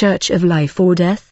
Church of Life or Death?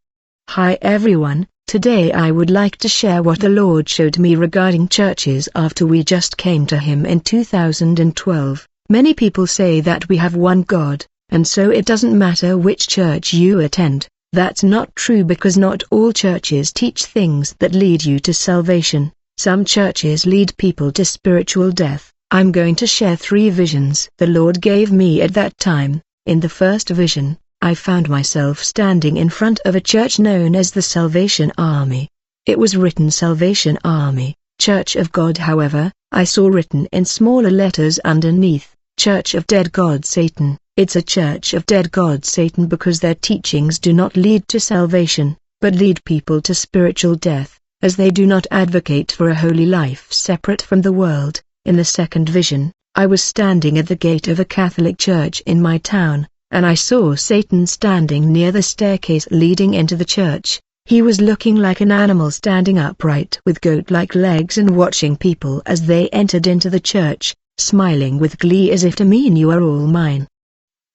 Hi everyone, today I would like to share what the Lord showed me regarding churches after we just came to Him in 2012. Many people say that we have one God, and so it doesn't matter which church you attend. That's not true because not all churches teach things that lead you to salvation. Some churches lead people to spiritual death. I'm going to share 3 visions the Lord gave me at that time. In the first vision, I found myself standing in front of a church known as the Salvation Army. It was written Salvation Army, Church of God. However, I saw written in smaller letters underneath, Church of Dead God Satan. It's a church of dead god Satan because their teachings do not lead to salvation, but lead people to spiritual death, as they do not advocate for a holy life separate from the world. In the second vision, I was standing at the gate of a Catholic church in my town, and I saw Satan standing near the staircase leading into the church. He was looking like an animal standing upright with goat-like legs and watching people as they entered into the church, smiling with glee as if to mean you are all mine.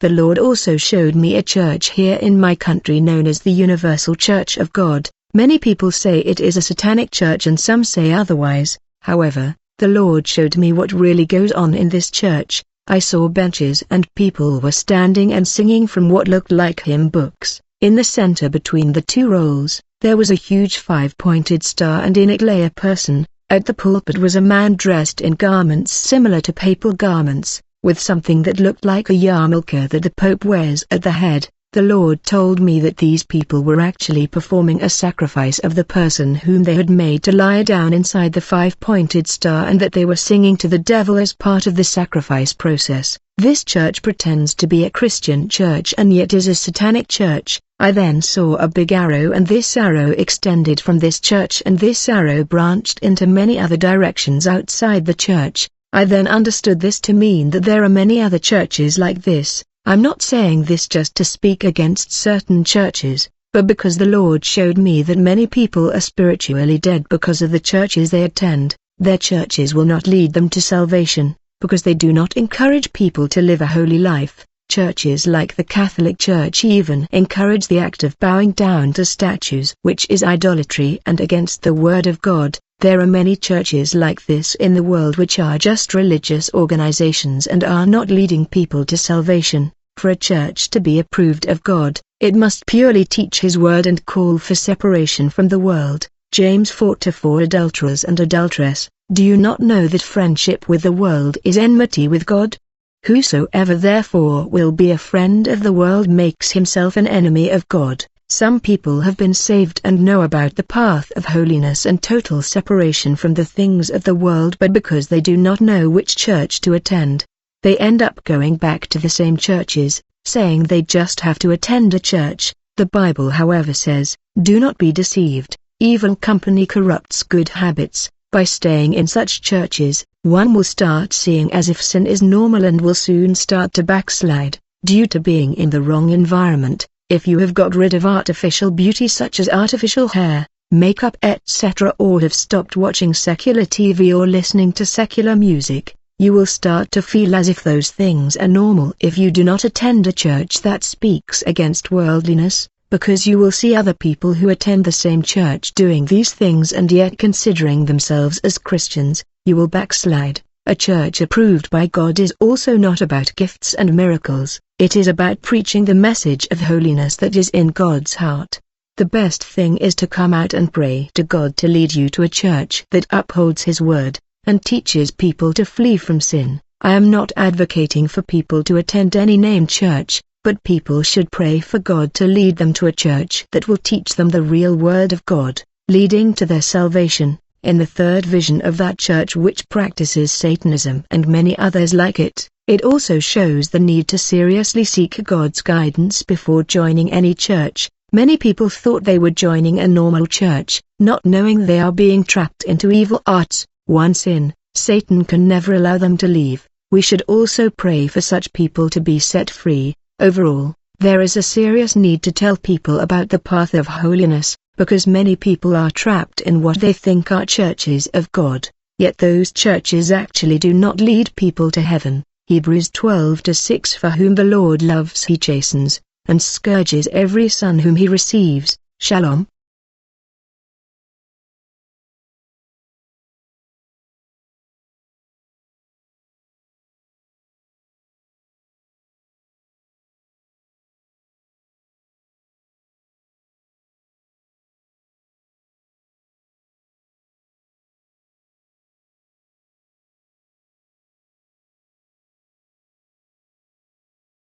The Lord also showed me a church here in my country known as the Universal Church of God. Many people say it is a satanic church and some say otherwise. However, the Lord showed me what really goes on in this church. I saw benches and people were standing and singing from what looked like hymn books. In the center between the 2 rolls, there was a huge 5-pointed star and in it lay a person. At the pulpit was a man dressed in garments similar to papal garments, with something that looked like a yarmulke that the Pope wears at the head. The Lord told me that these people were actually performing a sacrifice of the person whom they had made to lie down inside the 5-pointed star and that they were singing to the devil as part of the sacrifice process. This church pretends to be a Christian church and yet is a satanic church. I then saw a big arrow and this arrow extended from this church and this arrow branched into many other directions outside the church. I then understood this to mean that there are many other churches like this. I'm not saying this just to speak against certain churches, but because the Lord showed me that many people are spiritually dead because of the churches they attend. Their churches will not lead them to salvation, because they do not encourage people to live a holy life. Churches like the Catholic Church even encourage the act of bowing down to statues, which is idolatry and against the Word of God. There are many churches like this in the world which are just religious organizations and are not leading people to salvation. For a church to be approved of God, it must purely teach His word and call for separation from the world. James 4:4 Adulterers and adulteress, do you not know that friendship with the world is enmity with God? Whosoever therefore will be a friend of the world makes himself an enemy of God. Some people have been saved and know about the path of holiness and total separation from the things of the world, but because they do not know which church to attend, they end up going back to the same churches, saying they just have to attend a church. The Bible however says, do not be deceived, evil company corrupts good habits. By staying in such churches, one will start seeing as if sin is normal and will soon start to backslide, due to being in the wrong environment. If you have got rid of artificial beauty such as artificial hair, makeup etc. or have stopped watching secular TV or listening to secular music, you will start to feel as if those things are normal if you do not attend a church that speaks against worldliness, because you will see other people who attend the same church doing these things and yet considering themselves as Christians. You will backslide. A church approved by God is also not about gifts and miracles. It is about preaching the message of holiness that is in God's heart. The best thing is to come out and pray to God to lead you to a church that upholds His word, and teaches people to flee from sin. I am not advocating for people to attend any named church, but people should pray for God to lead them to a church that will teach them the real word of God, leading to their salvation. In the third vision of that church which practices Satanism and many others like it, it also shows the need to seriously seek God's guidance before joining any church. Many people thought they were joining a normal church, not knowing they are being trapped into evil arts. Once in, Satan can never allow them to leave. We should also pray for such people to be set free. Overall, there is a serious need to tell people about the path of holiness, because many people are trapped in what they think are churches of God, yet those churches actually do not lead people to heaven. Hebrews 12:6 For whom the Lord loves He chastens, and scourges every son whom he receives. Shalom.